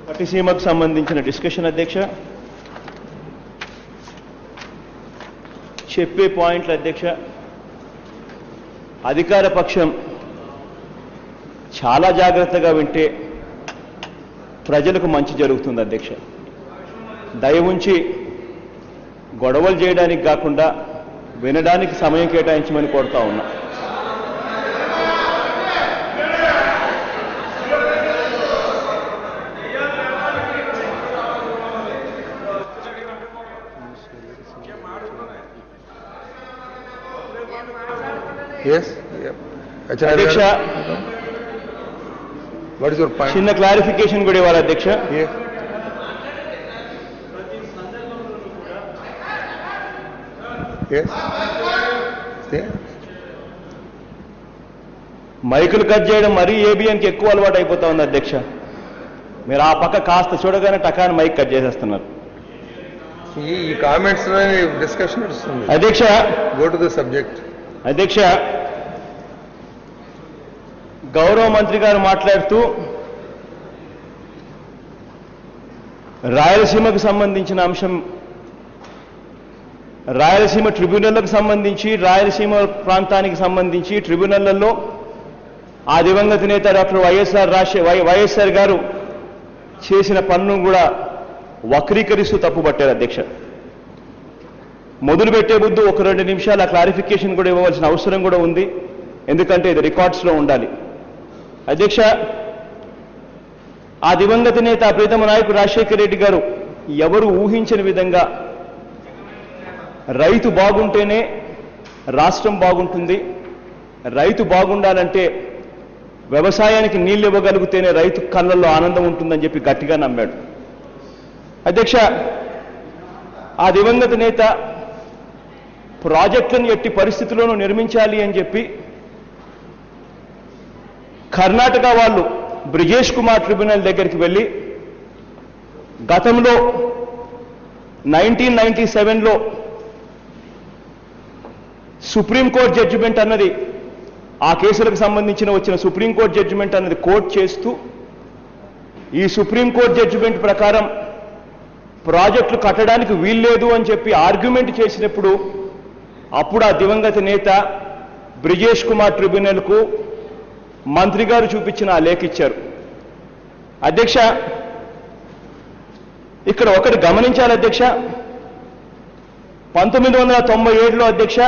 పట్టిసీమకు సంబంధించిన డిస్కషన్ అధ్యక్ష. చెప్పే పాయింట్లు అధ్యక్ష, అధికార పక్షం చాలా జాగ్రత్తగా వింటే ప్రజలకు మంచి జరుగుతుంది అధ్యక్ష. దయ ఉంచి గొడవలు చేయడానికి కాకుండా వినడానికి సమయం కేటాయించమని కోరుతా ఉన్నా. అధ్యక్ష, చిన్న క్లారిఫికేషన్ కూడా ఇవ్వాలి అధ్యక్ష. మైకులు కట్ చేయడం మరీ ఏబిఎన్కి ఎక్కువ అలవాటు అయిపోతా ఉంది అధ్యక్ష. మీరు ఆ పక్క కాస్త చూడగానే టకాని మైక్ కట్ చేసేస్తున్నారు. ఈ కామెంట్స్ డిస్కషన్ నడుస్తుంది అధ్యక్ష. Go to the subject. అధ్యక్ష, గౌరవ మంత్రి గారు మాట్లాడుతూ రాయలసీమకు సంబంధించిన అంశం, రాయలసీమ ట్రిబ్యునల్లకు సంబంధించి, రాయలసీమ ప్రాంతానికి సంబంధించి ట్రిబ్యునళ్లలో ఆ దివంగత నేత డాక్టర్ వైఎస్ఆర్ గారు చేసిన పనులను కూడా వక్రీకరిస్తూ తప్పుపట్టారు అధ్యక్ష. మొదలుపెట్టే ముందు ఒక 2 నిమిషాల క్లారిఫికేషన్ కూడా ఇవ్వవలసిన అవసరం కూడా ఉంది, ఎందుకంటే ఇది రికార్డ్స్లో ఉండాలి అధ్యక్ష. ఆ దివంగత నేత ప్రీతమ నాయకుడు రాజశేఖర రెడ్డి గారు ఎవరు ఊహించని విధంగా రైతు బాగుంటేనే రాష్ట్రం బాగుంటుంది, రైతు బాగుండాలంటే వ్యవసాయానికి నీళ్లు ఇవ్వగలిగితేనే రైతు కళ్ళల్లో ఆనందం ఉంటుందని చెప్పి గట్టిగా నమ్మాడు అధ్యక్ష. ఆ దివంగత నేత ప్రాజెక్టులను ఎట్టి పరిస్థితుల్లోనూ నిర్మించాలి అని చెప్పి కర్ణాటక వాళ్ళు బ్రిజేష్ కుమార్ ట్రిబ్యునల్ దగ్గరికి వెళ్ళి గతంలో 1997లో సుప్రీంకోర్టు జడ్జిమెంట్ అన్నది, ఆ కేసులకు సంబంధించిన వచ్చిన సుప్రీంకోర్టు జడ్జిమెంట్ అన్నది కోట్ చేస్తూ ఈ సుప్రీంకోర్టు జడ్జిమెంట్ ప్రకారం ప్రాజెక్టులు కట్టడానికి వీల్లేదు అని చెప్పి ఆర్గ్యుమెంట్ చేసినప్పుడు అప్పుడు ఆ దివంగత నేత బ్రిజేష్ కుమార్ ట్రిబ్యునల్కు మంత్రి గారు చూపించిన ఆ లేఖ ఇచ్చారు అధ్యక్ష. ఇక్కడ ఒకటి గమనించాలి అధ్యక్ష, 1997లో అధ్యక్ష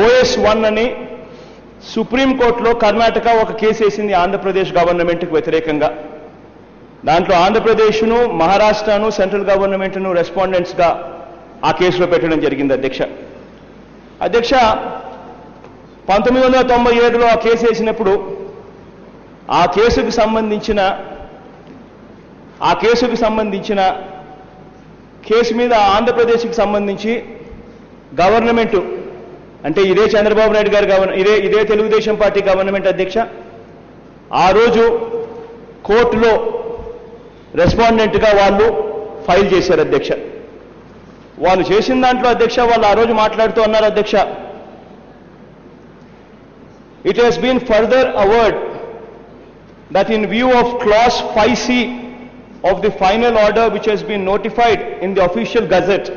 OS1 అని సుప్రీంకోర్టులో కర్ణాటక ఒక కేసు వేసింది ఆంధ్రప్రదేశ్ గవర్నమెంట్కి వ్యతిరేకంగా. దాంట్లో ఆంధ్రప్రదేశ్ను, మహారాష్ట్రను, సెంట్రల్ గవర్నమెంట్ను రెస్పాండెంట్స్గా ఆ కేసులో పెట్టడం జరిగింది అధ్యక్ష. అధ్యక్ష, 1997లో ఆ కేసు వేసినప్పుడు ఆ కేసుకు సంబంధించిన కేసు మీద ఆంధ్రప్రదేశ్కి సంబంధించి గవర్నమెంట్, అంటే ఇదే చంద్రబాబు నాయుడు గారు ఇదే తెలుగుదేశం పార్టీ గవర్నమెంట్ అధ్యక్ష, ఆ రోజు కోర్టులో రెస్పాండెంట్గా వాళ్ళు ఫైల్ చేశారు అధ్యక్ష. వాళ్ళు చేసిన దాంట్లో అధ్యక్ష, వాళ్ళు ఆ రోజు మాట్లాడుతూ అన్నారు అధ్యక్ష, it has been further averred that in view of clause 5C of the final order which has been notified in the official gazette,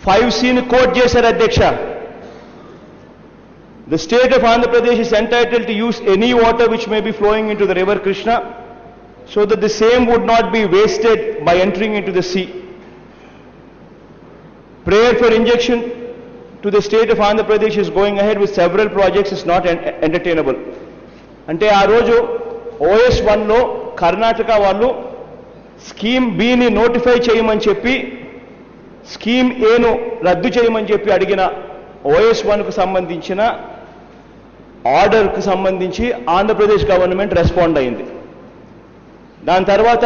5C ni quote chesaru adhyaksha, the state of Andhra Pradesh is entitled to use any water which may be flowing into the river Krishna so that the same would not be wasted by entering into the sea. Prayer for injection to the state of Andhra Pradesh is going ahead with several projects is not entertainable. అంటే ఆ రోజు OS1లో కర్ణాటక వాళ్ళు scheme బిని notify చేయమని చెప్పి scheme ఏను రద్దు చేయమని చెప్పి అడిగిన OS1కు సంబంధించిన ఆర్డర్కు సంబంధించి ఆంధ్రప్రదేశ్ గవర్నమెంట్ రెస్పాండ్ అయింది. దాని తర్వాత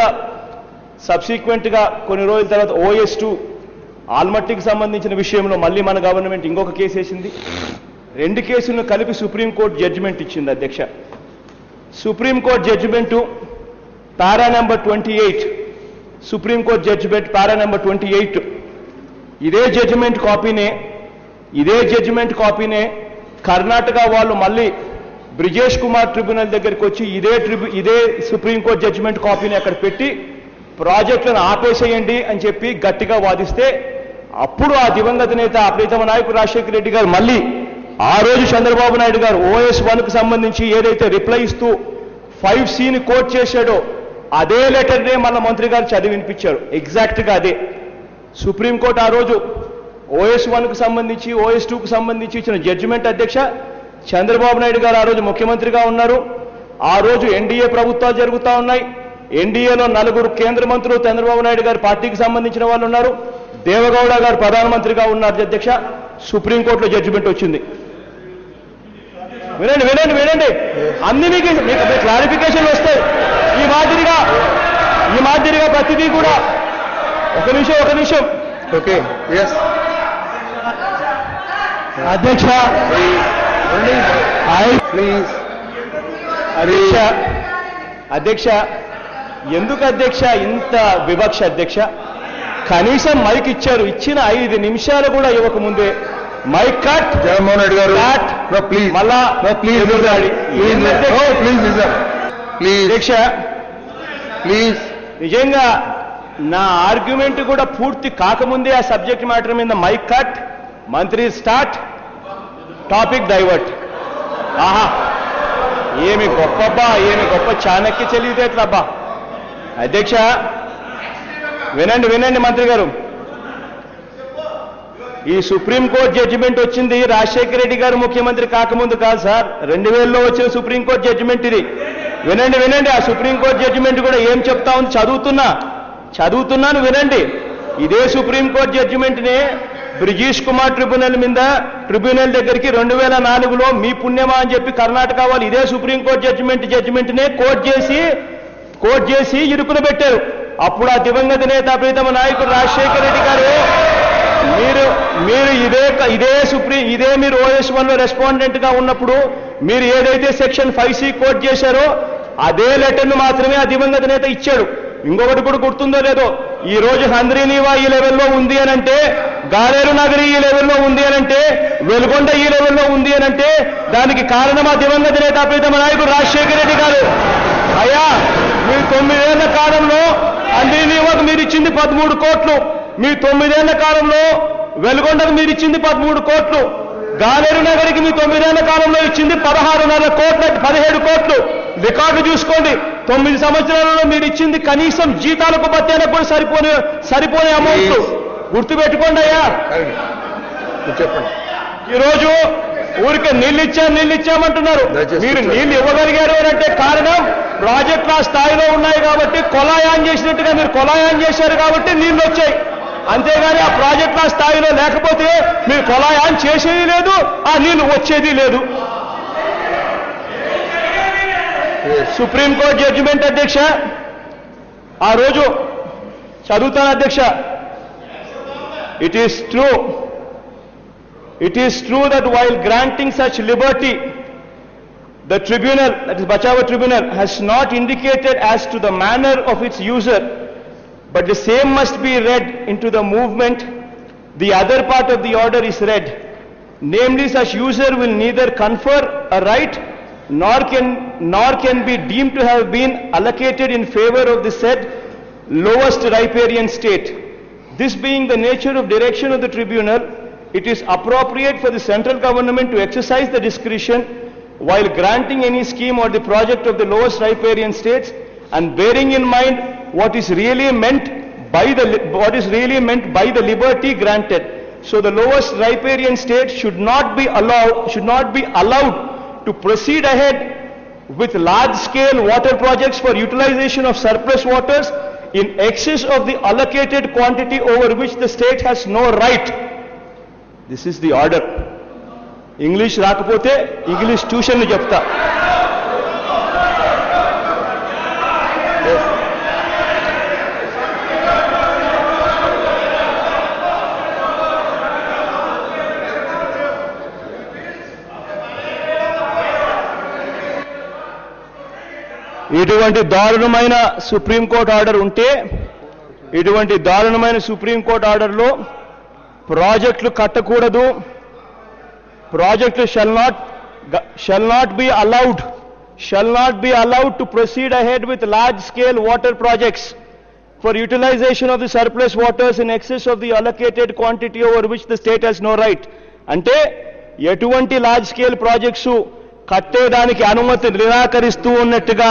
సబ్సిక్వెంట్గా కొన్ని రోజుల తర్వాత OS2 ఆల్మట్టికి సంబంధించిన విషయంలో మళ్ళీ మన గవర్నమెంట్ ఇంకొక కేసు వేసింది. 2 కేసులను కలిపి సుప్రీంకోర్టు జడ్జిమెంట్ ఇచ్చింది అధ్యక్ష. Supreme court judgment para number 28, supreme court judgment para number 28, ఇదే జడ్జిమెంట్ కాపీనే కర్ణాటక వాళ్ళు మళ్ళీ బ్రిజేష్ కుమార్ ట్రిబ్యునల్ దగ్గరికి వచ్చి ఇదే సుప్రీంకోర్టు జడ్జిమెంట్ కాపీని అక్కడ పెట్టి ప్రాజెక్టులను ఆపేసేయండి అని చెప్పి గట్టిగా వాదిస్తే అప్పుడు ఆ దివంగత నేత ప్రీతమ నాయకుడు రాజశేఖర రెడ్డి గారు మళ్ళీ ఆ రోజు చంద్రబాబు నాయుడు గారు OS1కు సంబంధించి ఏదైతే రిప్లై ఇస్తూ 5Cని కోట్ చేశాడో అదే లెటర్నే మళ్ళీ మంత్రి గారు చదివి వినిపించారు. ఎగ్జాక్ట్గా అదే సుప్రీంకోర్టు ఆ రోజు OS1కు సంబంధించి OS2కు సంబంధించి ఇచ్చిన జడ్జిమెంట్. అధ్యక్ష, చంద్రబాబు నాయుడు గారు ఆ రోజు ముఖ్యమంత్రిగా ఉన్నారు. ఆ రోజు ఎన్డీఏ ప్రభుత్వాలు జరుగుతూ ఉన్నాయి. ఎన్డీఏలో 4 కేంద్ర మంత్రులు చంద్రబాబు నాయుడు గారి పార్టీకి సంబంధించిన వాళ్ళు ఉన్నారు. దేవగౌడ గారు ప్రధానమంత్రిగా ఉన్నారు. అధ్యక్ష, సుప్రీంకోర్టులో జడ్జిమెంట్ వచ్చింది. వినండి వినండి వినండి, అన్ని మీకు క్లారిఫికేషన్ వస్తాయి. ఈ మాదిరిగా ప్రతిదీ కూడా. ఒక నిమిషం. ఓకే, ఎస్ అధ్యక్ష, ప్లీజ్. అధ్యక్ష, ఎందుకు అధ్యక్ష ఇంత వివక్ష? అధ్యక్ష, కనీసం మైక్ ఇచ్చారు, ఇచ్చిన 5 నిమిషాలు కూడా ఇవ్వకముందే మైక్ కట్. జగన్మోహన్ రెడ్డి గారు ప్లీజ్, మళ్ళా ప్లీజ్ అధ్యక్ష, ప్లీజ్. నిజంగా నా ఆర్గ్యుమెంట్ కూడా పూర్తి కాకముందే ఆ సబ్జెక్ట్ మ్యాటర్ మీద మైక్ కట్, మంత్రి స్టార్ట్, టాపిక్ డైవర్ట్. ఆహా, ఏమి గొప్పబ్బా, ఏమి గొప్ప చాణక్య తెలివితేటలబ్బా. అధ్యక్ష, వినండి మంత్రి గారు, ఈ సుప్రీంకోర్టు జడ్జిమెంట్ వచ్చింది రాజశేఖర రెడ్డి గారు ముఖ్యమంత్రి కాకముందు కాదు సార్, 2000లో వచ్చిన సుప్రీంకోర్టు జడ్జిమెంట్ ఇది. వినండి, ఆ సుప్రీంకోర్టు జడ్జిమెంట్ కూడా ఏం చెప్తా ఉంది, చదువుతున్నాను వినండి. ఇదే సుప్రీంకోర్టు జడ్జిమెంట్నే బ్రిజేష్ కుమార్ ట్రిబ్యునల్ దగ్గరికి 2004లో మీ పుణ్యమా అని చెప్పి కర్ణాటక వాళ్ళు ఇదే సుప్రీంకోర్టు జడ్జిమెంట్నే కోర్టు చేసి ఇరుకున పెట్టారు. అప్పుడు ఆ దివంగత నేత ప్రీతమ నాయకుడు రాజశేఖర రెడ్డి గారు మీరు ఇదే మీరు OS1లో రెస్పాండెంట్ గా ఉన్నప్పుడు మీరు ఏదైతే సెక్షన్ 5C కోట్ చేశారో అదే లెటర్ను మాత్రమే ఆ దివంగత నేత ఇచ్చాడు. ఇంకొకటి కూడా గుర్తుందో లేదో, ఈ రోజు హంద్రీనీవా ఈ లెవెల్లో ఉంది అనంటే, గాలేరు నగరి ఈ లెవెల్లో ఉంది అనంటే, వెలుగొండ ఈ లెవెల్లో ఉంది అనంటే దానికి కారణం ఆ దివంగత నేత ప్రీతమ నాయకుడు రాజశేఖర రెడ్డి గారు. అయ్యా, మీ 9 ఏళ్ల కాలంలో హంద్రీనీవాకు మీరు ఇచ్చింది 13 కోట్లు, మీ 9 ఏళ్ల కాలంలో వెలుగొండకు మీరు ఇచ్చింది 13 కోట్లు, గాలేరు నగరికి మీ 9 ఏళ్ల కాలంలో ఇచ్చింది 17 కోట్లు. రికార్డు చూసుకోండి, 9 సంవత్సరాలలో మీరు ఇచ్చింది కనీసం జీతాలకు భత్యాలకు కూడా సరిపోని అమౌంట్. గుర్తుపెట్టుకోండి అయ్యా. చెప్పండి. ఈరోజు ఊరికే నీళ్ళు ఇచ్చామంటున్నారు. మీరు నీళ్లు ఇవ్వగలిగారు అంటే కారణం ప్రాజెక్టులు ఆ స్థాయిలో ఉన్నాయి కాబట్టి, కొలాయాన్ చేసినట్టుగా మీరు కొలాయాన్ చేశారు కాబట్టి నీళ్లు వచ్చాయి. అంతేగాని ఆ ప్రాజెక్టులు ఆ స్థాయిలో లేకపోతే మీరు కొలాయాన్ చేసేది లేదు, ఆ నీళ్లు వచ్చేది లేదు. సుప్రీంకోర్టు జడ్జిమెంట్ అధ్యక్ష, ఆ రోజు చదువుతాను అధ్యక్ష. It is true that while granting such liberty, the tribunal, that is Bachava Tribunal, has not indicated as to the manner of its user, but the same must be read into the movement. The other part of the order is read, namely such user will neither confer a right nor can be deemed to have been allocated in favor of the said lowest riparian state. This being the nature of direction of the tribunal, it is appropriate for the central government to exercise the discretion while granting any scheme or the project of the lowest riparian states, and bearing in mind what is really meant by the liberty granted. So the lowest riparian state should not be allowed to proceed ahead with large-scale water projects for utilization of surplus waters in excess of the allocated quantity over which the state has no right. This is the order. English రాకపోతే English ట్యూషన్లు చెప్తా. ఇటువంటి దారుణమైన supreme court order ఉంటే, ఇటువంటి దారుణమైన supreme court ఆర్డర్లో ప్రాజెక్టులు కట్టకూడదు, ప్రాజెక్టులు shall not shall not be allowed to proceed ahead with large-scale water projects for utilization of the surplus waters in excess of the allocated quantity over which the state has no right. అంటే ఎటువంటి large scale projects కట్టేదానికి అనుమతి నిరాకరిస్తూ ఉన్నట్టుగా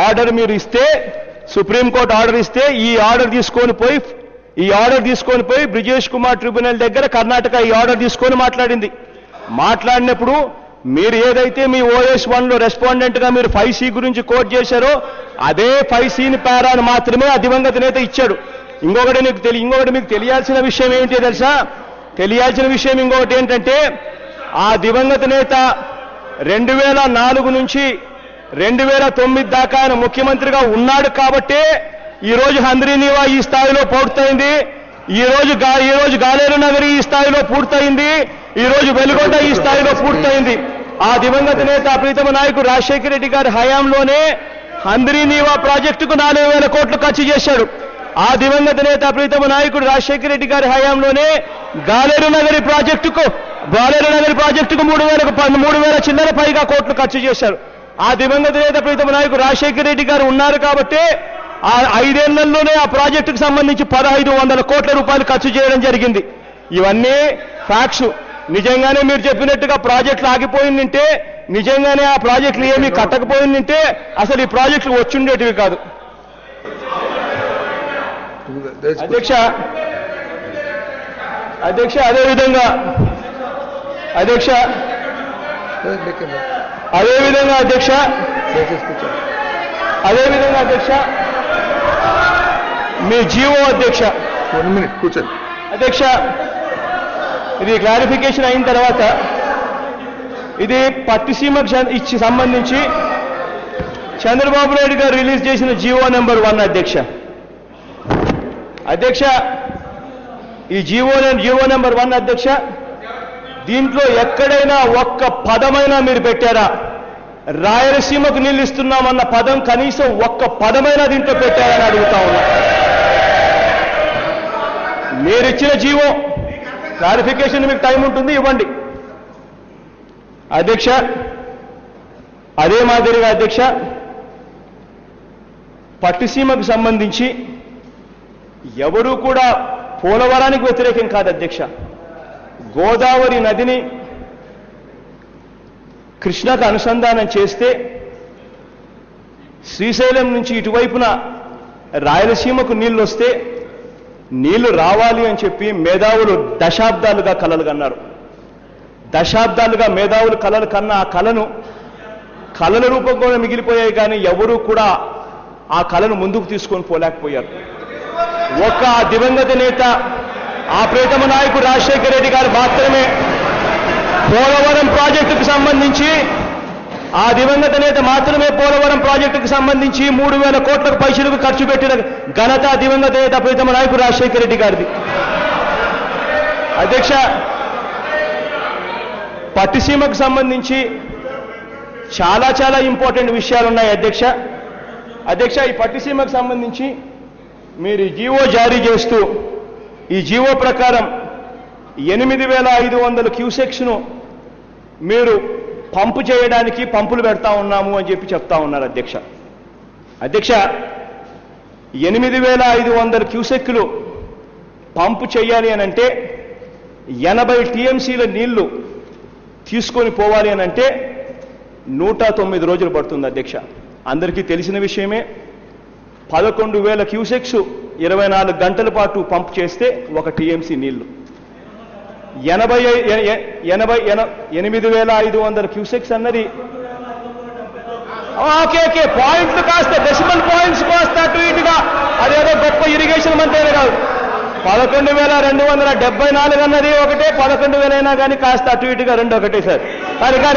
order మీరు ఇస్తే, supreme court order ఇస్తే ఈ ఆర్డర్ తీసుకొని పోయి బ్రిజేష్ కుమార్ ట్రిబ్యునల్ దగ్గర కర్ణాటక ఈ ఆర్డర్ తీసుకొని మాట్లాడినప్పుడు మీరు ఏదైతే మీ OS1 లో రెస్పాండెంట్ గా మీరు 5C గురించి కోట్ చేశారో అదే 5Cని పారాను మాత్రమే ఆ దివంగత నేత ఇచ్చాడు. ఇంకొకటి మీకు తెలియాల్సిన విషయం ఏంటి తెలుసా? తెలియాల్సిన విషయం ఇంకొకటి ఏంటంటే, ఆ దివంగత నేత 2004 నుంచి 2009 దాకా ఆయన ముఖ్యమంత్రిగా ఉన్నాడు కాబట్టే ఈ రోజు హంద్రీనీవా ఈ స్థాయిలో పూర్తయింది, ఈ రోజు గాలేరు నగరి ఈ స్థాయిలో పూర్తయింది, ఈ రోజు వెలుగొండ ఈ స్థాయిలో పూర్తయింది. ఆ దివంగత నేత ప్రీతమ నాయకుడు రాజశేఖర రెడ్డి గారి హయాంలోనే హంద్రీనీవా ప్రాజెక్టుకు 4,000 కోట్లు ఖర్చు చేశాడు. ఆ దివంగత నేత ప్రీతమ నాయకుడు రాజశేఖర రెడ్డి గారి హయాంలోనే గాలేరు నగరి ప్రాజెక్టుకు 3,000 చిల్లర పైగా కోట్లు ఖర్చు చేశారు. ఆ దివంగత నేత ప్రీతమ నాయకుడు రాజశేఖర రెడ్డి గారు ఉన్నారు కాబట్టి ఆ 5 ఏళ్లలోనే ఆ ప్రాజెక్టుకు సంబంధించి 1,500 కోట్ల రూపాయలు ఖర్చు చేయడం జరిగింది. ఇవన్నీ ఫ్యాక్ట్స్. నిజంగానే మీరు చెప్పినట్టుగా ప్రాజెక్టులు ఆగిపోయిందంటే, నిజంగానే ఆ ప్రాజెక్టులు ఏమీ కట్టకపోయిందంటే అసలు ఈ ప్రాజెక్టులు వచ్చుండేటివి కాదు. అధ్యక్ష అదేవిధంగా అధ్యక్ష మీ జీవో అధ్యక్ష ఇది క్లారిఫికేషన్ అయిన తర్వాత ఇది పట్టిసీమకు సంబంధించి చంద్రబాబు నాయుడు గారు రిలీజ్ చేసిన జీవో నెంబర్ 1 అధ్యక్ష ఈ జీవో నెంబర్ 1 అధ్యక్ష, దీంట్లో ఎక్కడైనా ఒక్క పదమైనా మీరు పెట్టారా? రాయలసీమకు నీళ్ళు ఇస్తున్నామన్న పదం కనీసం ఒక్క పదమైనా దీంట్లో పెట్టారని అడుగుతా ఉన్నా. మీరిచ్చిన జీవో క్లారిఫికేషన్ మీకు టైం ఉంటుంది, ఇవ్వండి అధ్యక్ష. అదే మాదిరిగా అధ్యక్ష, పట్టిసీమకు సంబంధించి ఎవరూ కూడా పోలవరానికి వ్యతిరేకం కాదు అధ్యక్ష. గోదావరి నదిని కృష్ణకు అనుసంధానం చేస్తే శ్రీశైలం నుంచి ఇటువైపున రాయలసీమకు నీళ్లు వస్తే నీళ్లు రావాలి అని చెప్పి మేధావులు దశాబ్దాలుగా కలలు కన్నారు. దశాబ్దాలుగా మేధావులు కలలు కన్న ఆ కలల రూపంలో మిగిలిపోయాయి, కానీ ఎవరూ కూడా ఆ కలను ముందుకు తీసుకొని పోలేకపోయారు. ఒక్క దివంగత నేత ఆ ప్రీతమ నాయకుడు రాజశేఖర రెడ్డి గారు మాత్రమే పోలవరం ప్రాజెక్టుకు సంబంధించి, ఆ దివంగత నేత మాత్రమే పోలవరం ప్రాజెక్టుకు సంబంధించి 3,000 కోట్లకు పైసలకు ఖర్చు పెట్టిన ఘనత దివంగత నేత ప్రీతమ నాయకుడు రాజశేఖర రెడ్డి గారిది. అధ్యక్ష, పట్టిసీమకు సంబంధించి చాలా ఇంపార్టెంట్ విషయాలు ఉన్నాయి అధ్యక్ష. ఈ పట్టిసీమకు సంబంధించి మీరు జీవో జారీ చేస్తూ ఈ జీవో ప్రకారం 8,500 క్యూసెక్స్ను మీరు పంపు చేయడానికి పంపులు పెడతా ఉన్నాము అని చెప్పి చెప్తా ఉన్నారు అధ్యక్ష. 8,500 క్యూసెక్లు పంపు చేయాలి అని అంటే 80 టీఎంసీల నీళ్లు తీసుకొని పోవాలి అని అంటే 109 రోజులు పడుతుంది అధ్యక్ష. అందరికీ తెలిసిన విషయమే. 11,000 క్యూసెక్స్ 24 గంటల పాటు పంప్ చేస్తే 1 టీఎంసీ నీళ్లు. 8,500 క్యూసెక్స్ అన్నది ఓకే పాయింట్లు కాస్త డెసిమల్ పాయింట్స్ కాస్త అటు ఇటుగా అదేదో గొప్ప ఇరిగేషన్ మంత్రి కాదు. 11,274 అన్నది ఒకటే, 11,000 అయినా కానీ కాస్త అటు ఇటుగా రెండు ఒకటే సార్.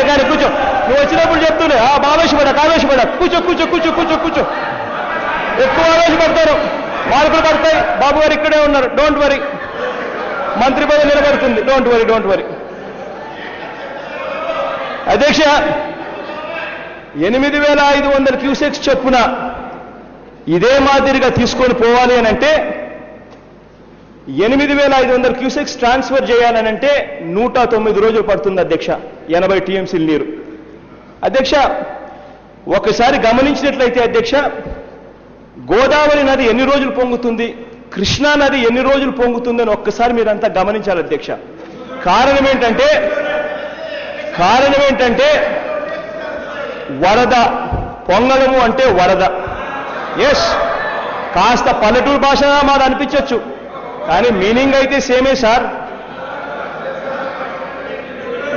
కానీ కూర్చో, నువ్వు వచ్చినప్పుడు చెప్తూనే ఆవేశపడ కూర్చో. ఎక్కువ ఆవేశపడతారు, మార్కులు పడతాయి. బాబు గారు ఇక్కడే ఉన్నారు, డోంట్ వరీ. మంత్రి పదవి నిలబడుతుంది, డోంట్ వరీ. అధ్యక్ష, 8,500 క్యూసెక్స్ చొప్పున ఇదే మాదిరిగా తీసుకొని పోవాలి అని అంటే 8,500 క్యూసెక్స్ ట్రాన్స్ఫర్ చేయాలనంటే 109 రోజులు పడుతుంది అధ్యక్ష. 80 టీఎంసీల నీరు. అధ్యక్ష, ఒకసారి గమనించినట్లయితే అధ్యక్ష, గోదావరి నది ఎన్ని రోజులు పొంగుతుంది, కృష్ణా నది ఎన్ని రోజులు పొంగుతుంది అని ఒక్కసారి మీరంతా గమనించాలి అధ్యక్ష. కారణం ఏంటంటే వరద, పొంగడము అంటే వరద. ఎస్, కాస్త పల్లెటూరు భాష మాది అనిపించవచ్చు, కానీ మీనింగ్ అయితే సేమే సార్.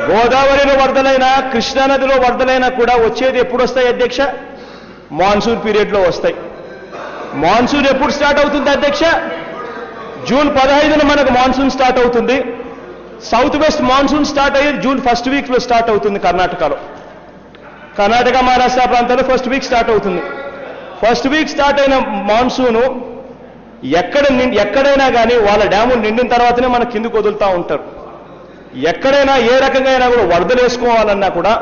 గోదావరిలో వరదలైనా కృష్ణానదిలో వరదలైనా కూడా వచ్చేది ఎప్పుడు వస్తాయి అధ్యక్ష? మాన్సూన్ పీరియడ్లో వస్తాయి. మాన్సూన్ ఎప్పుడు స్టార్ట్ అవుతుంది అధ్యక్ష? జూన్ 15న మనకు మాన్సూన్ స్టార్ట్ అవుతుంది. సౌత్ వెస్ట్ మాన్సూన్ స్టార్ట్ అయ్యేది జూన్ ఫస్ట్ వీక్లో స్టార్ట్ అవుతుంది కర్ణాటకలో. కర్ణాటక, మహారాష్ట్ర ప్రాంతాల్లో ఫస్ట్ వీక్ స్టార్ట్ అవుతుంది. ఫస్ట్ వీక్ స్టార్ట్ అయిన మాన్సూను ఎక్కడైనా కానీ వాళ్ళ డ్యాములు నిండిన తర్వాతనే మన కిందకు వదులుతూ ఉంటారు. ఎక్కడైనా ఏ రకంగా అయినా కూడా వరదలు వేసుకోవాలన్నా కూడా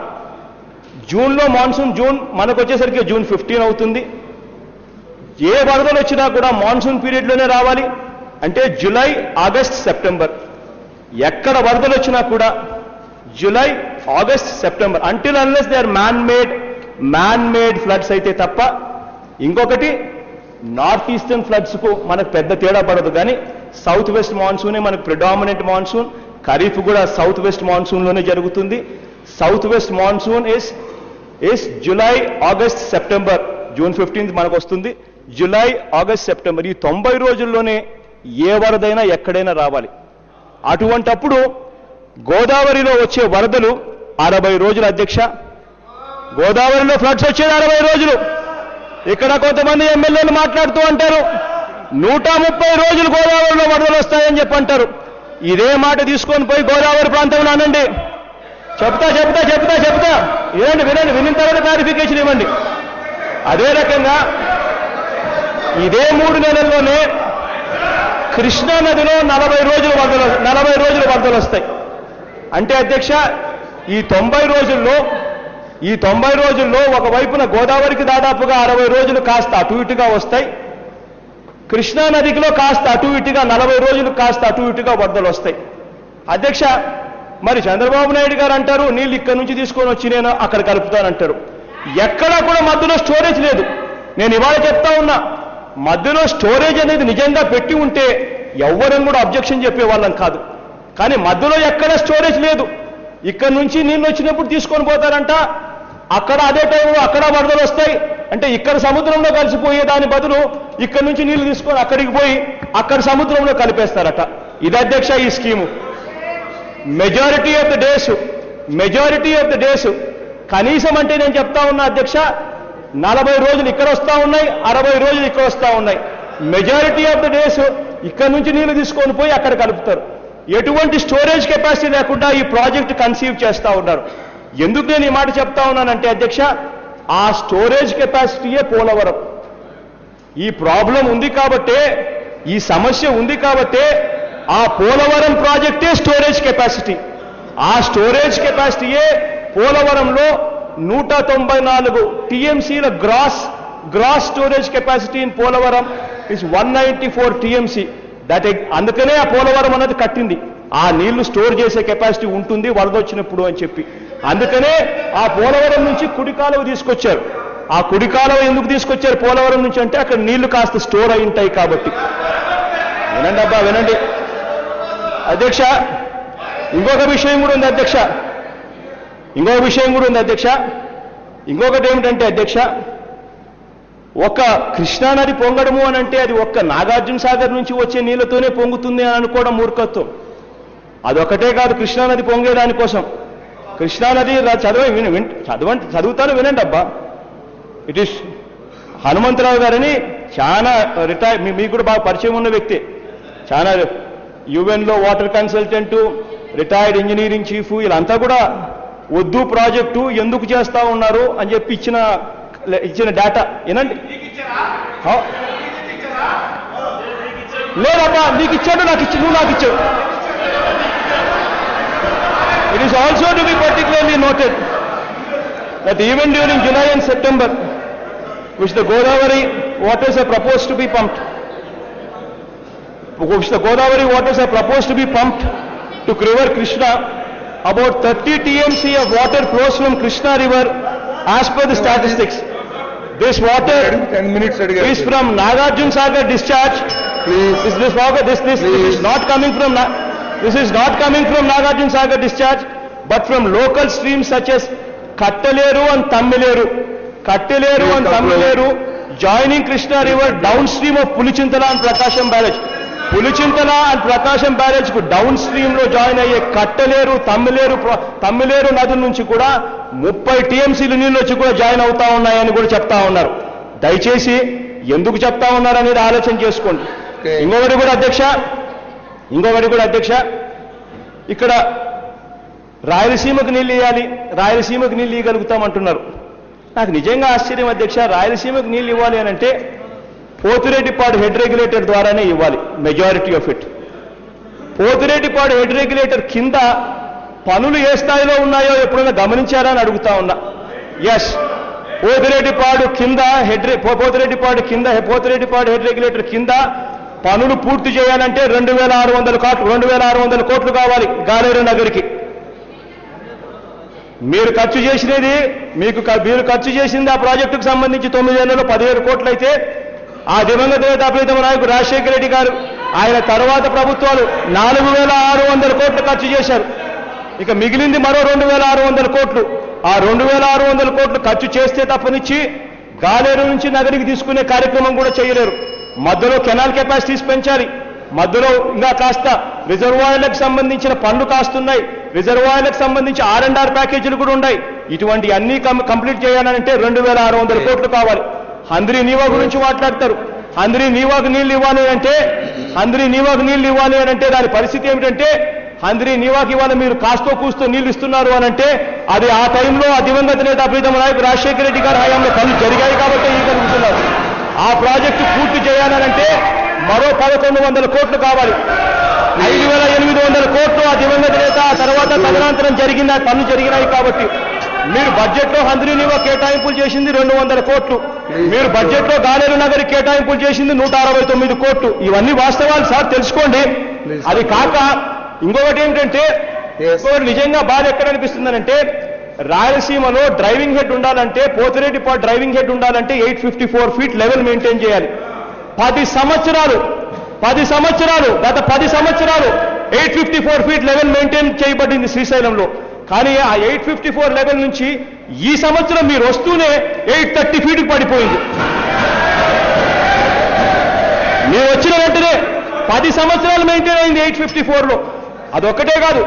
జూన్లో మాన్సూన్, మనకు వచ్చేసరికి జూన్ 15 అవుతుంది. ఏ వరదలు వచ్చినా కూడా మాన్సూన్ పీరియడ్లోనే రావాలి. అంటే జూలై, ఆగస్ట్, సెప్టెంబర్. ఎక్కడ వరదలు వచ్చినా కూడా July, August, September, until unless they are man made floods అయితే తప్ప. ఇంకొకటి, నార్త్ ఈస్టర్న్ ఫ్లడ్స్కు మనకు పెద్ద తేడా పడదు, కానీ సౌత్ వెస్ట్ మాన్సూనే మనకు ప్రిడామినెంట్ మాన్సూన్. ఖరీఫ్ కూడా సౌత్ వెస్ట్ మాన్సూన్లోనే జరుగుతుంది. South west monsoon is July, August, September. June 15th మనకు వస్తుంది. జూలై, ఆగస్ట్, సెప్టెంబర్, ఈ 90 రోజుల్లోనే ఏ వరదైనా ఎక్కడైనా రావాలి. అటువంటప్పుడు గోదావరిలో వచ్చే వరదలు 60 రోజులు అధ్యక్ష. గోదావరిలో ఫ్లడ్స్ వచ్చేది 60 రోజులు. ఇక్కడ కొంతమంది ఎమ్మెల్యేలు మాట్లాడుతూ అంటారు 130 రోజులు గోదావరిలో వరదలు వస్తాయని చెప్పి అంటారు. ఇదే మాట తీసుకొని పోయి గోదావరి ప్రాంతంలో అనండి. చెప్తా వినండి, వినిన తర్వాత క్లారిఫికేషన్ ఇవ్వండి. అదే రకంగా ఇదే 3 నెలల్లోనే కృష్ణా నదిలో 40 రోజులు వరదలు వస్తాయి. అంటే అధ్యక్ష, ఈ 90 రోజుల్లో ఒకవైపున గోదావరికి దాదాపుగా 60 రోజులు కాస్త అటు ఇటుగా వస్తాయి. కృష్ణా నదికిలో కాస్త అటు ఇటుగా 40 రోజులు కాస్త అటు ఇటుగా వరదలు వస్తాయి. అధ్యక్ష, మరి చంద్రబాబు నాయుడు గారు అంటారు నీళ్ళు ఇక్కడి నుంచి తీసుకొని వచ్చి నేను అక్కడ కలుపుతానంటారు. ఎక్కడా కూడా మధ్యలో స్టోరేజ్ లేదు. నేను ఇవాళ చెప్తా ఉన్నా, మధ్యలో స్టోరేజ్ అనేది నిజంగా పెట్టి ఉంటే ఎవ్వరం కూడా అబ్జెక్షన్ చెప్పేవాళ్ళం కాదు. కానీ మధ్యలో ఎక్కడ స్టోరేజ్ లేదు. ఇక్కడ నుంచి నీళ్ళు వచ్చినప్పుడు తీసుకొని పోతారంట, అక్కడ అదే టైంలో అక్కడ వరదలు వస్తాయి. అంటే ఇక్కడ సముద్రంలో కలిసిపోయే దాని బదులు ఇక్కడ నుంచి నీళ్లు తీసుకొని అక్కడికి పోయి అక్కడ సముద్రంలో కలిపేస్తారట. ఇది అధ్యక్ష ఈ scheme. Majority of the days కనీసం అంటే నేను చెప్తా ఉన్నా అధ్యక్ష, 40 రోజులు ఇక్కడ వస్తూ ఉన్నాయి, 60 రోజులు ఇక్కడ వస్తూ ఉన్నాయి. మెజారిటీ ఆఫ్ ద డేస్ ఇక్కడ నుంచి నీళ్లు తీసుకొని పోయి అక్కడ కలుపుతారు. ఎటువంటి స్టోరేజ్ కెపాసిటీ లేకుండా ఈ ప్రాజెక్ట్ కన్సీవ్ చేస్తూ ఉన్నారు. ఎందుకు నేను ఈ మాట చెప్తా ఉన్నానంటే అధ్యక్ష, ఆ స్టోరేజ్ కెపాసిటీయే పోలవరం. ఈ ప్రాబ్లం ఉంది కాబట్టే, ఈ సమస్య ఉంది కాబట్టే ఆ పోలవరం ప్రాజెక్టే స్టోరేజ్ కెపాసిటీ. ఆ స్టోరేజ్ కెపాసిటీయే పోలవరంలో 194 టీఎంసీల gross storage capacity in Polavaram is 194 TMC. అందుకనే ఆ పోలవరం అన్నది కట్టింది. ఆ నీళ్లు స్టోర్ చేసే కెపాసిటీ ఉంటుంది వరద వచ్చినప్పుడు అని చెప్పి. అందుకనే ఆ పోలవరం నుంచి కుడి కాలువ తీసుకొచ్చారు. ఆ కుడి కాలువ ఎందుకు తీసుకొచ్చారు పోలవరం నుంచి అంటే అక్కడ నీళ్లు కాస్త స్టోర్ అయి ఉంటాయి కాబట్టి. వినండి అబ్బా, వినండి అధ్యక్ష. ఇంకొక విషయం కూడా ఉంది అధ్యక్ష. ఇంకొకటి ఏమిటంటే అధ్యక్ష, ఒక కృష్ణానది పొంగడము అని అంటే అది ఒక్క నాగార్జున సాగర్ నుంచి వచ్చే నీళ్లతోనే పొంగుతుంది అని అనుకోవడం మూర్ఖత్వం. అదొకటే కాదు కృష్ణానది పొంగేదానికోసం. కృష్ణానది చదువుతాను వినండి అబ్బా. ఇట్ ఈస్ హనుమంతరావు గారని చాలా మీకు కూడా బాగా పరిచయం ఉన్న వ్యక్తి, చాలా యుఎన్లో water consultant, retired engineering chief, వీళ్ళంతా కూడా వద్దు ప్రాజెక్టు ఎందుకు చేస్తా ఉన్నారు అని చెప్పి ఇచ్చిన డేటా ఏనండి. లేదబ్బా, నీకు ఇచ్చాడు, నువ్వు నాకు ఇచ్చావు. It is also to be particularly noted that even during July and September, which the Godavari waters are proposed to be pumped to river Krishna, about 30 TMC of water flows from Krishna river as per the statistics. This water 10 minutes అడిగారు. is from Nagarjuna Sagar discharge. Please. This is not coming from Nagarjuna Sagar discharge, but from local streams such as Kattaleru and Tammileru. Kattaleru and Tammileru joining Krishna river downstream of Pulichintala and Prakasham barrage. Pulichintala and Prakasam barrage కు down stream లో join అయ్యే కట్టలేరు తమ్మిలేరు నదుల నుంచి కూడా 30 టీఎంసీలు నీళ్ళు వచ్చి కూడా జాయిన్ అవుతా ఉన్నాయని కూడా చెప్తా ఉన్నారు. దయచేసి ఎందుకు చెప్తా ఉన్నారు అనేది ఆలోచన చేసుకోండి. ఇంకొకటి కూడా అధ్యక్ష ఇక్కడ రాయలసీమకు నీళ్ళు ఇవ్వాలి, రాయలసీమకు నీళ్ళు ఇవ్వగలుగుతామంటున్నారు. నాకు నిజంగా ఆశ్చర్యం అధ్యక్ష. రాయలసీమకు నీళ్ళు ఇవ్వాలి అని అంటే పోతిరెడ్డిపాడు హెడ్ రెగ్యులేటర్ ద్వారానే ఇవ్వాలి, majority of it. Pothireddypadu head regulator కింద పనులు ఏ స్థాయిలో ఉన్నాయో ఎప్పుడైనా గమనించారా అని అడుగుతా ఉన్నా. ఎస్, పోతిరెడ్డిపాడు హెడ్ రెగ్యులేటర్ కింద పనులు పూర్తి చేయాలంటే 2,600 కోట్లు కావాలి గాలేరు నగరికి. మీరు ఖర్చు చేసింది ఆ ప్రాజెక్టుకు సంబంధించి 9 ఏళ్లలో 17 కోట్లు అయితే, ఆ దివంగత నేత ప్రీతమ నాయకుడు రాజశేఖర రెడ్డి గారు ఆయన తర్వాత ప్రభుత్వాలు 4,600 కోట్లు ఖర్చు చేశారు. ఇక మిగిలింది మరో 2,600 కోట్లు. ఆ 2,600 కోట్లు ఖర్చు చేస్తే తప్పనిచ్చి గాలేరు నుంచి నగరికి తీసుకునే కార్యక్రమం కూడా చేయలేరు. మధ్యలో కెనాల్ కెపాసిటీస్ పెంచాలి, మధ్యలో ఇంకా కాస్త రిజర్వాయర్లకు సంబంధించిన పనులు కాస్తున్నాయి, రిజర్వాయర్లకు సంబంధించి R&R ప్యాకేజీలు కూడా ఉన్నాయి. ఇటువంటి అన్ని కంప్లీట్ చేయాలంటే 2,600 కోట్లు కావాలి. హంద్రీ నీవా గురించి మాట్లాడతారు. హంద్రీ నీవాకు నీళ్లు ఇవ్వాలి అంటే దాని పరిస్థితి ఏమిటంటే, హంద్రీ నీవాకి ఇవాళ మీరు కాస్తో కూస్తో నీళ్లు ఇస్తున్నారు అని అంటే అది ఆ టైంలో ఆ దివంగత నేత ప్రీతమ నాయకుడు రాజశేఖర రెడ్డి గారి హయాంలో పనులు జరిగాయి కాబట్టి ఇవ్వగలుగుతున్నారు. ఆ ప్రాజెక్టు పూర్తి చేయాలనంటే మరో 1,100 కోట్లు కావాలి. 5,800 కోట్లు ఆ దివంగత నేత ఆ తర్వాత తదనంతరం పనులు జరిగినాయి కాబట్టి మీరు బడ్జెట్లో హంద్రీ నీవా కేటాయింపులు చేసింది 200 కోట్లు, మీరు బడ్జెట్లో గాలేరు నగరి కేటాయింపులు చేసింది 169 కోట్లు. ఇవన్నీ వాస్తవాలు సార్, తెలుసుకోండి. అది కాక ఇంకొకటి ఏమిటంటే, ఇంకొకటి నిజంగా బాధ ఎక్కడ అనిపిస్తుందనంటే, రాయలసీమలో డ్రైవింగ్ హెడ్ ఉండాలంటే, పోతిరెడ్డిపాడు డ్రైవింగ్ హెడ్ ఉండాలంటే 854 ఫీట్ లెవెల్ మెయింటైన్ చేయాలి. 10 సంవత్సరాలు గత 10 సంవత్సరాలు 854 ఫీట్ లెవెల్ మెయింటైన్ చేయబడింది శ్రీశైలంలో. కానీ ఆ 854 లెవెల్ నుంచి ఈ సంవత్సరం మీరు వస్తూనే 830 ఫీట్కి పడిపోయింది. మీరు వచ్చిన వెంటనే 10 సంవత్సరాలు మెయింటైన్ అయింది 854లో. అదొక్కటే కాదు,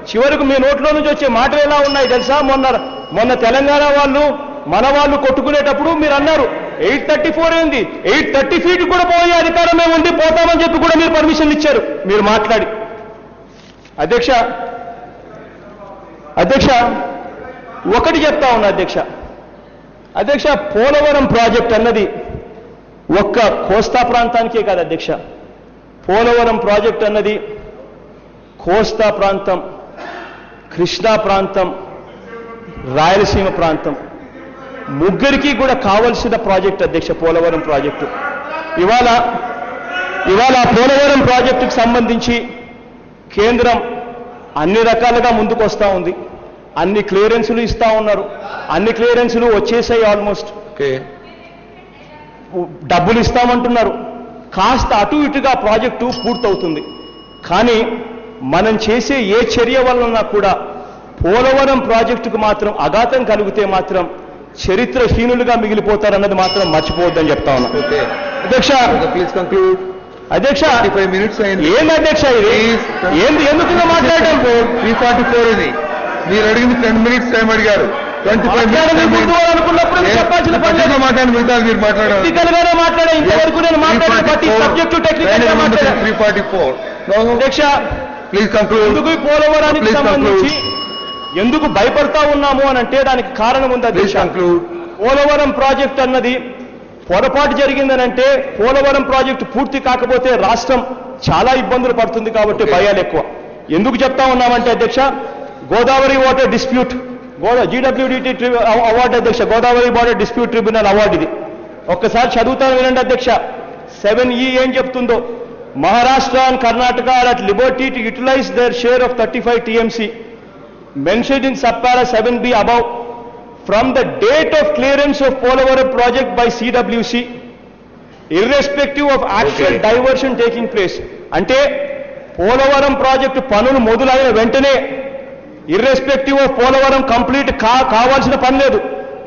చివరకు మీ నోట్లో నుంచి వచ్చే మాటలు ఎలా ఉన్నాయి తెలుసా? మొన్న తెలంగాణ మన వాళ్ళు కొట్టుకునేటప్పుడు మీరు అన్నారు 834 ఏంది, 830 ఫీట్ కూడా పోయే అధికారమే ఉంది, పోతామని చెప్పి కూడా మీరు పర్మిషన్ ఇచ్చారు మీరు మాట్లాడి. అధ్యక్ష ఒకటి చెప్తా ఉన్నా అధ్యక్ష, పోలవరం ప్రాజెక్ట్ అన్నది ఒక్క కోస్తా ప్రాంతానికే కాదు అధ్యక్ష. పోలవరం ప్రాజెక్ట్ అన్నది కోస్తా ప్రాంతం, కృష్ణా ప్రాంతం, రాయలసీమ ప్రాంతం ముగ్గురికి కూడా కావలసిన ప్రాజెక్ట్ అధ్యక్ష పోలవరం ప్రాజెక్టు. ఇవాళ పోలవరం ప్రాజెక్టుకు సంబంధించి కేంద్రం అన్ని రకాలుగా ముందుకు వస్తూ ఉంది, అన్ని క్లియరెన్సులు ఇస్తా ఉన్నారు, అన్ని క్లియరెన్సులు వచ్చేసాయి ఆల్మోస్ట్. డబ్బులు ఇస్తామంటున్నారు, కాస్త అటు ఇటుగా ప్రాజెక్టు పూర్తవుతుంది. కానీ మనం చేసే ఏ చర్య వలన కూడా పోలవరం ప్రాజెక్టుకు మాత్రం అఘాతం కలిగితే మాత్రం చరిత్రహీనులుగా మిగిలిపోతారన్నది మాత్రం మర్చిపోవద్దని చెప్తా ఉన్నా. అధ్యక్ష ఏంది అధ్యక్ష ఇది? ఎందుకు మాట్లాడడం? 344 ఇది మీరు అడిగింది 10 minutes టైం అడిగారు. 25 అనుకున్నప్పుడు చెప్పాల్సిన పని మాట్లాడి మిగతా మీరు మాట్లాడారు. టెక్నికల్ గానే మాట్లాడా, ఇంతవరకు నేను మాట్లాడాను ప్రతి సబ్జెక్టు టెక్నికల్ గా మాట్లాడాను. 344 అధ్యక్ష ప్లీజ్ కంక్లూడ్. ఎందుకు ఈ పోలవరానికి సంబంధించి ఎందుకు భయపడతా ఉన్నాము అని అంటే దానికి కారణం ఉంది అధ్యక్ష. పోలవరం ప్రాజెక్ట్ అన్నది పొరపాటు జరిగిందనంటే పోలవరం ప్రాజెక్టు పూర్తి కాకపోతే రాష్ట్రం చాలా ఇబ్బందులు పడుతుంది కాబట్టి భయాలు ఎక్కువ. ఎందుకు చెప్తా ఉన్నామంటే అధ్యక్ష, Godavari water dispute GWDT award అధ్యక్ష, Godavari water dispute tribunal award ఇది. ఒక్కసారి చదువుతాను వినండి అధ్యక్ష. 7E ఏం చెప్తుందో, Maharashtra and Karnataka are at liberty to utilize their share of 35 TMC mentioned in subpara 7b above from the date of clearance of Polavaram project by CWC, irrespective of actual Okay. diversion taking place. అంటే Polavaram project పనులు మొదలైన వెంటనే irrespective of Polavaram complete కావాల్సిన పని లేదు.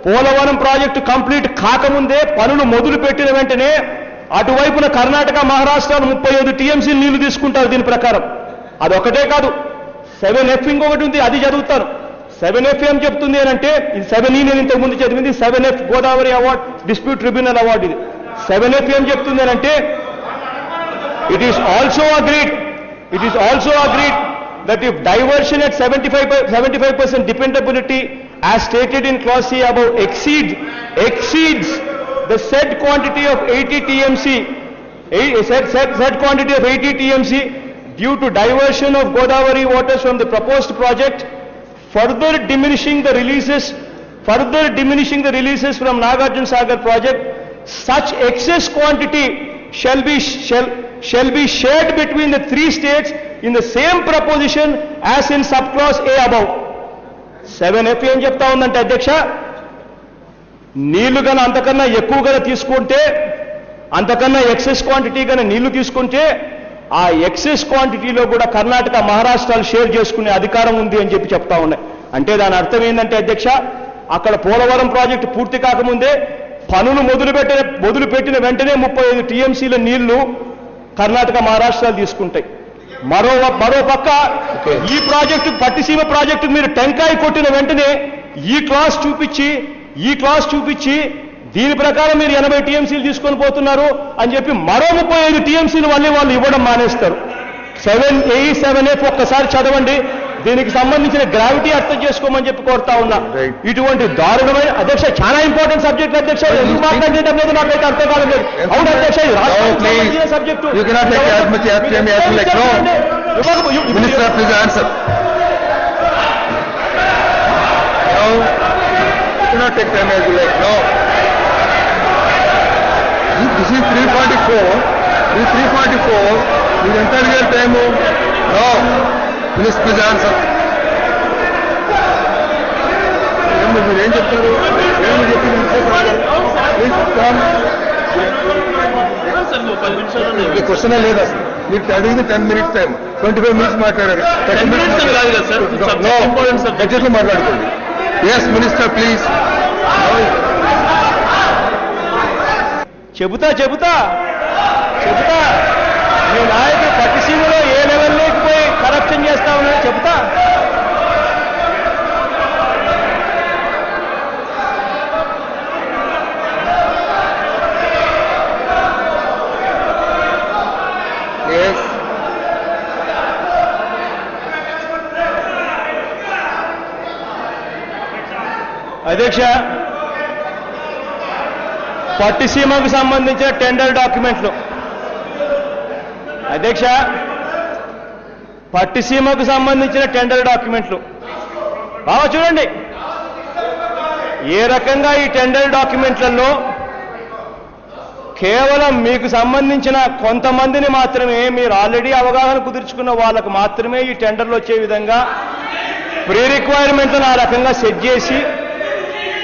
Polavaram project complete కాకముందే పనులు మొదలు పెట్టిన వెంటనే అటువైపున కర్ణాటక మహారాష్ట్రలో 35 టీఎంసీ నీళ్లు తీసుకుంటారు దీని ప్రకారం. అదొకటే కాదు, 7F ఇంకొకటి ఉంది, అది చదువుతాను. 7F ఏం చెప్తుంది అని అంటే, ఇది 7E నేను ఇంతకు ముందు చదివింది, 7F Godavari award dispute tribunal award ఇది. 7F ఏం చెప్తుంది అని అంటే, it is also agreed that if diversion at 75% dependability as stated in clause C above exceeds the said quantity of 80 TMC, said quantity of 80 TMC due to diversion of Godavari waters from the proposed project, further diminishing the releases from Nagarjuna Sagar project, such excess quantity shall be shared between the three states in the same proposition as in subclause A above. 7F ఏం చెప్తా ఉందంటే అధ్యక్ష, నీళ్లు కన్నా అంతకన్నా ఎక్కువ కన్నా తీసుకుంటే, అంతకన్నా ఎక్సెస్ క్వాంటిటీ కన్నా నీళ్లు తీసుకుంటే ఆ ఎక్సెస్ క్వాంటిటీలో కూడా కర్ణాటక మహారాష్ట్రాలు షేర్ చేసుకునే అధికారం ఉంది అని చెప్పి చెప్తా ఉన్నాయి. అంటే దాని అర్థం ఏంటంటే అధ్యక్ష, అక్కడ పోలవరం ప్రాజెక్టు పూర్తి కాకముందే పనులు మొదలుపెట్టిన వెంటనే 35 టీఎంసీల నీళ్లు కర్ణాటక మహారాష్ట్రాలు తీసుకుంటాయి. మరో పక్క ఈ ప్రాజెక్టు పట్టిసీమ ప్రాజెక్టు మీరు టెంకాయ కొట్టిన వెంటనే ఈ క్లాస్ చూపించి దీని ప్రకారం మీరు 80 టీఎంసీలు తీసుకొని పోతున్నారు అని చెప్పి మరో 35 టీఎంసీలు వాళ్ళు ఇవ్వడం మానేస్తారు. 7A7F ఒక్కసారి చదవండి, దీనికి సంబంధించిన గ్రావిటీ అర్థం చేసుకోమని చెప్పి కోరుతా ఉన్నా. ఇటువంటి దారుణమైన అధ్యక్ష, చాలా ఇంపార్టెంట్ సబ్జెక్ట్ అధ్యక్ష, ఎందుకు మాట్లాడేటం లేదు నాకైతే అర్థం కాలేదు. అవును అధ్యక్ష, ఇది రాష్ట్రానికి సంబంధించిన subject. Minister, please answer. No, you cannot take time as you like. No. This is 344. This is 344. This is entire time. No. Minister, please answer. మీరు ఏం చెప్తారు? క్వశ్చన్ లేదు అసలు. మీరు అడిగింది 10 minutes టైం, 25 minutes మాట్లాడారు. 30 minutes కాదు కదా సార్, బడ్జెట్లో మాట్లాడుకోండి. Yes minister please. చెబుతా మీ నాయకుడు పట్టిసీమలో ఏ లెవెల్లోకి పోయి కరప్షన్ చేస్తా ఉన్నాడో చెబుతా. అధ్యక్ష, పట్టిసీమకు సంబంధించిన టెండర్ డాక్యుమెంట్లు అధ్యక్ష, పట్టిసీమకు సంబంధించిన టెండర్ డాక్యుమెంట్లు బాగా చూడండి. ఏ రకంగా ఈ టెండర్ డాక్యుమెంట్లలో కేవలం మీకు సంబంధించిన కొంతమందిని మాత్రమే, మీరు ఆల్రెడీ అవగాహన కుదుర్చుకున్న వాళ్ళకు మాత్రమే ఈ టెండర్లు వచ్చే విధంగా ప్రీ రిక్వైర్మెంట్లను ఆ రకంగా సెట్ చేసి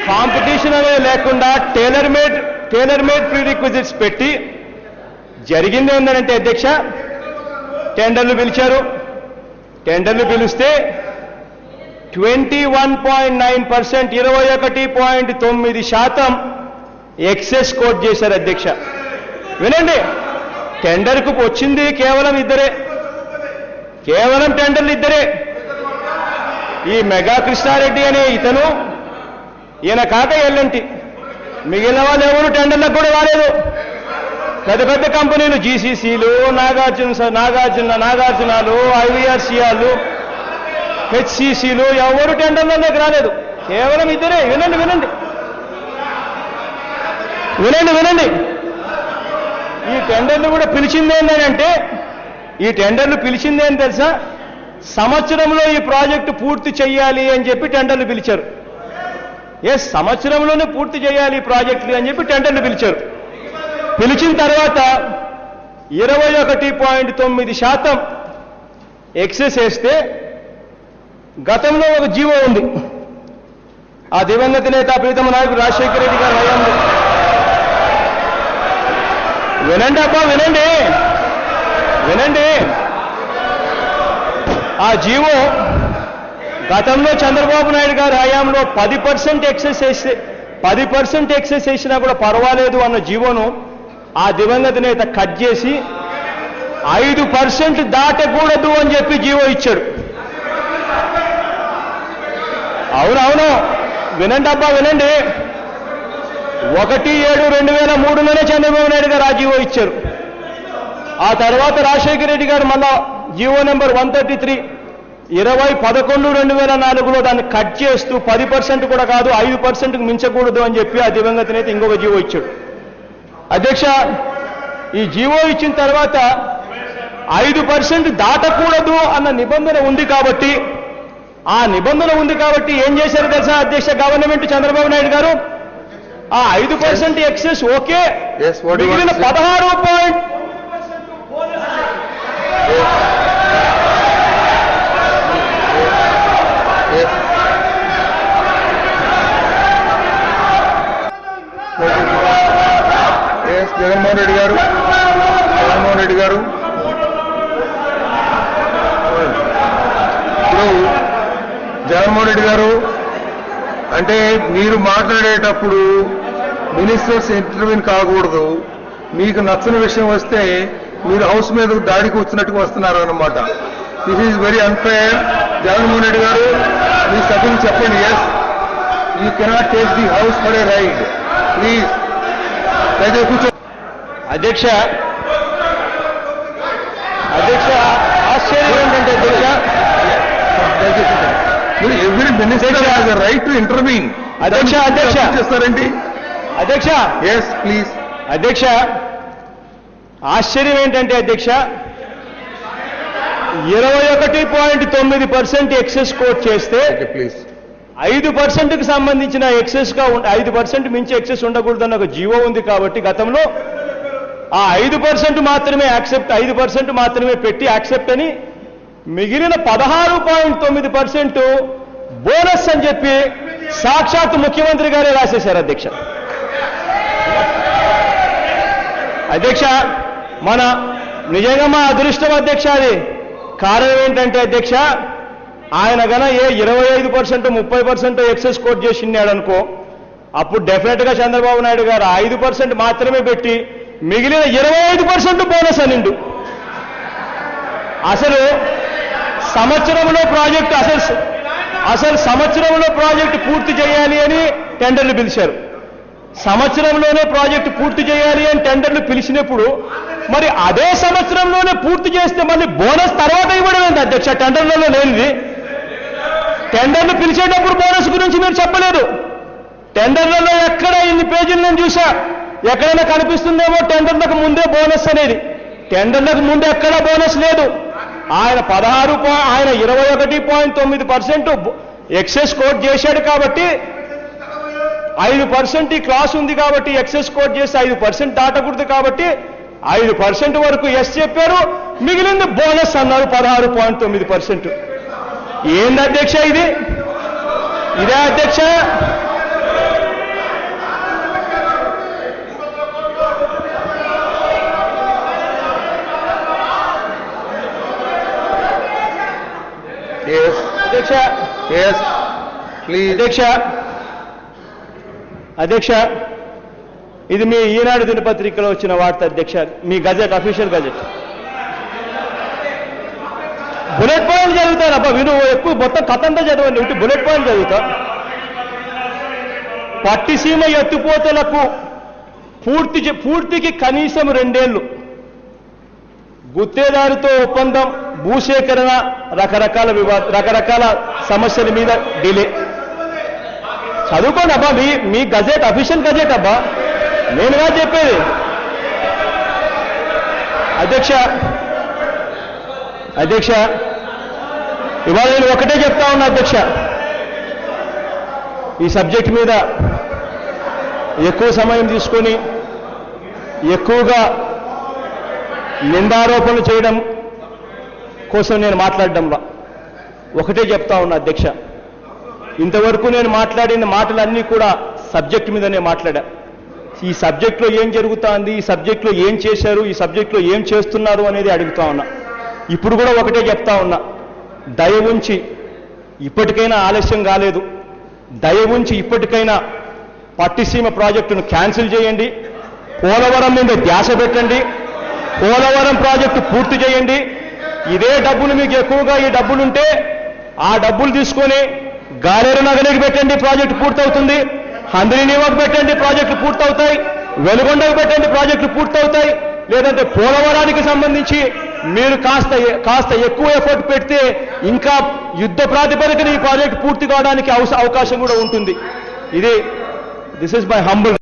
కాంపిటీషన్ అనేది లేకుండా టైలర్ మేడ్ ప్రీ రిక్విజిట్స్ పెట్టి జరిగింది ఏంటంటే అధ్యక్ష, టెండర్లు పిలిచారు. టెండర్లు పిలిస్తే 21.9%, 21.9% ఎక్సెస్ కోట్ చేశారు అధ్యక్ష. వినండి, టెండర్కు వచ్చింది కేవలం ఇద్దరే, కేవలం టెండర్లు ఇద్దరే. ఈ మెగా కృష్ణారెడ్డి అనే ఇతను, ఈయన కాక ఎల్లంటి, మిగిలిన వాళ్ళు ఎవరు టెండర్లకు కూడా రాలేదు. పెద్ద పెద్ద కంపెనీలు జీసీసీలు, నాగార్జునాలు, ఐవీఆర్సీఆర్లు, హెచ్సిసిలు ఎవరు టెండర్లలోకి రాలేదు. కేవలం ఇద్దరే. వినండి. ఈ టెండర్లు కూడా పిలిచిందేంటంటే, ఈ టెండర్లు పిలిచిందేం తెలుసా, సంవత్సరంలో ఈ ప్రాజెక్టు పూర్తి చేయాలి అని చెప్పి టెండర్లు పిలిచారు. సంవత్సరంలోనే పూర్తి చేయాలి ఈ ప్రాజెక్టులు అని చెప్పి టెండర్లు పిలిచారు. పిలిచిన తర్వాత 21.9% ఎక్సెస్ వేస్తే గతంలో ఒక జీవో ఉంది, ఆ దివంగత నేత ప్రీతమ నాయకుడు రాజశేఖర రెడ్డి గారి హయాంలో. వినండి అబ్బా, వినండి వినండి. ఆ జీవో గతంలో చంద్రబాబు నాయుడు గారి హయాంలో 10% ఎక్సెస్ చేసినా కూడా పర్వాలేదు అన్న జీవోను ఆ దివంగత నేత కట్ చేసి 5% దాటకూడదు అని చెప్పి జీవో ఇచ్చాడు. అవునవును, వినండి అబ్బా, వినండి. 1/7/2003లోనే చంద్రబాబు నాయుడు గారు ఆ జీవో ఇచ్చారు. ఆ తర్వాత రాజశేఖర రెడ్డి గారు మళ్ళా జీవో నెంబర్ 133 20/11/2004లో దాన్ని కట్ చేస్తూ 10% కూడా కాదు 5%కు మించకూడదు అని చెప్పి ఆ దివంగత నేత ఇంకొక జీవో ఇచ్చాడు. అధ్యక్ష, ఈ జీవో ఇచ్చిన తర్వాత 5% దాటకూడదు అన్న నిబంధన ఉంది కాబట్టి, ఆ నిబంధన ఉంది కాబట్టి ఏం చేశారు తెలుసా అధ్యక్ష గవర్నమెంట్ చంద్రబాబు నాయుడు గారు? ఆ 5% ఎక్సెస్ ఓకే, మిగిలిన 16 జగన్మోహన్ రెడ్డి గారు ఇప్పుడు జగన్మోహన్ రెడ్డి గారు అంటే మీరు మాట్లాడేటప్పుడు మినిస్టర్స్ ఇంటర్వ్యూన్ కాకూడదు. మీకు నచ్చని విషయం వస్తే మీరు హౌస్ మీద దాడికి వచ్చినట్టుగా వస్తున్నారు అన్నమాట. This is very unfair. Jaganmohan Reddy గారు మీ సభ్యులు చెప్పండి, yes you cannot take the house for a ride, please. అయితే కూర్చో. అధ్యక్ష ఆశ్చర్యం ఏంటంటే every minister has a right to intervene. అధ్యక్ష చేస్తారండి అధ్యక్ష ఎస్ ప్లీజ్. అధ్యక్ష ఆశ్చర్యం ఏంటంటే అధ్యక్ష 21.9% ఎక్సెస్ కోట్ చేస్తే ప్లీజ్ 5%కు సంబంధించిన ఎక్సెస్గా 5% మించి ఎక్సెస్ ఉండకూడదన్న ఒక జీవో ఉంది కాబట్టి గతంలో ఆ 5% మాత్రమే 5% మాత్రమే పెట్టి యాక్సెప్ట్ అని మిగిలిన 16.9% బోనస్ అని చెప్పి సాక్షాత్ ముఖ్యమంత్రి గారే రాసేశారు అధ్యక్ష. అధ్యక్ష మన నిజంగా మా అదృష్టం అధ్యక్ష. అది కారణం ఏంటంటే అధ్యక్ష ఆయన గన 25% 30% ఎక్సెస్ కోట్ చేసినాడు అనుకో, అప్పుడు డెఫినెట్గా చంద్రబాబు నాయుడు గారు 5% మాత్రమే పెట్టి మిగిలిన 25% బోనస్ అనిండు. అసలు సంవత్సరంలో ప్రాజెక్టు పూర్తి చేయాలి అని టెండర్లు పిలిచారు. సంవత్సరంలోనే ప్రాజెక్టు పూర్తి చేయాలి అని టెండర్లు పిలిచినప్పుడు మరి అదే సంవత్సరంలోనే పూర్తి చేస్తే మళ్ళీ బోనస్ తర్వాత ఇవ్వడం ఏంటి అధ్యక్ష? టెండర్లలో లేనిది. టెండర్లు పిలిచేటప్పుడు బోనస్ గురించి మీరు చెప్పలేదు. టెండర్లలో ఎక్కడ ఇన్ని పేజీలు నేను చూసా, ఎక్కడైనా కనిపిస్తుందేమో టెండర్లకు ముందే బోనస్ అనేది. టెండర్లకు ముందు ఎక్కడా బోనస్ లేదు. ఆయన 21.9% ఎక్సెస్ కోట్ చేశాడు కాబట్టి 5% ఈ క్లాస్ ఉంది కాబట్టి ఎక్సెస్ కోట్ చేసి 5% దాటకూడదు కాబట్టి 5% వరకు ఎస్ చెప్పారు, మిగిలింది బోనస్ అన్నారు 16.9%. ఏంది అధ్యక్ష ఇది? ఇదే అధ్యక్ష? అధ్యక్ష ఇది మీ ఈనాడు దినపత్రికలో వచ్చిన వార్త అధ్యక్ష, మీ gazette, official gazette. Bullet point చదువుతాను అబ్బా, విను ఎక్కువ మొత్తం కథంతా చదవండి, ఇటు బుల్లెట్ పాయింట్ చదువుతా. పట్టిసీమ ఎత్తిపోతలకు పూర్తికి కనీసం 2 ఏళ్లు, గుత్తేదారితో ఒప్పందం, భూసేకరణ, రకరకాల సమస్యల మీద డిలే. చదువుకోండి అబ్బా, మీ గజెట్, అఫీషియల్ గజెట్ అబ్బా, నేనుగా చెప్పేది. అధ్యక్ష ఇవాళ నేను ఒకటే చెప్తా ఉన్నా అధ్యక్ష, ఈ సబ్జెక్ట్ మీద ఎక్కువ సమయం తీసుకొని ఎక్కువగా నిందారోపణలు చేయడం కోసం నేను మాట్లాడడంలో ఒకటే చెప్తా ఉన్నా అధ్యక్ష, ఇంతవరకు నేను మాట్లాడిన మాటలన్నీ కూడా సబ్జెక్ట్ మీదనే మాట్లాడా. ఈ సబ్జెక్ట్లో ఏం జరుగుతోంది, ఈ సబ్జెక్ట్లో ఏం చేశారు, ఈ సబ్జెక్ట్లో ఏం చేస్తున్నారు అనేది అడుగుతా ఉన్నా. ఇప్పుడు కూడా ఒకటే చెప్తా ఉన్నా, దయ ఉంచి ఇప్పటికైనా ఆలస్యం కాలేదు, దయ ఉంచి ఇప్పటికైనా పట్టిసీమ ప్రాజెక్టును క్యాన్సిల్ చేయండి, పోలవరం మీద ధ్యాస పెట్టండి, పోలవరం ప్రాజెక్టు పూర్తి చేయండి. ఇదే డబ్బులు మీకు ఎక్కువగా ఈ డబ్బులుంటే ఆ డబ్బులు తీసుకొని గాలేరు నగరికి పెట్టండి, ప్రాజెక్టు పూర్తవుతుంది. హంద్రీనీవాకు పెట్టండి, ప్రాజెక్టులు పూర్తవుతాయి. వెలుగొండకు పెట్టండి, ప్రాజెక్టులు పూర్తవుతాయి. లేదంటే పోలవరానికి సంబంధించి మీరు కాస్త ఎక్కువ ఎఫర్ట్ పెడితే ఇంకా యుద్ధ ప్రాతిపదికన ఈ ప్రాజెక్టు పూర్తి కావడానికి అవకాశం కూడా ఉంటుంది. This is my humble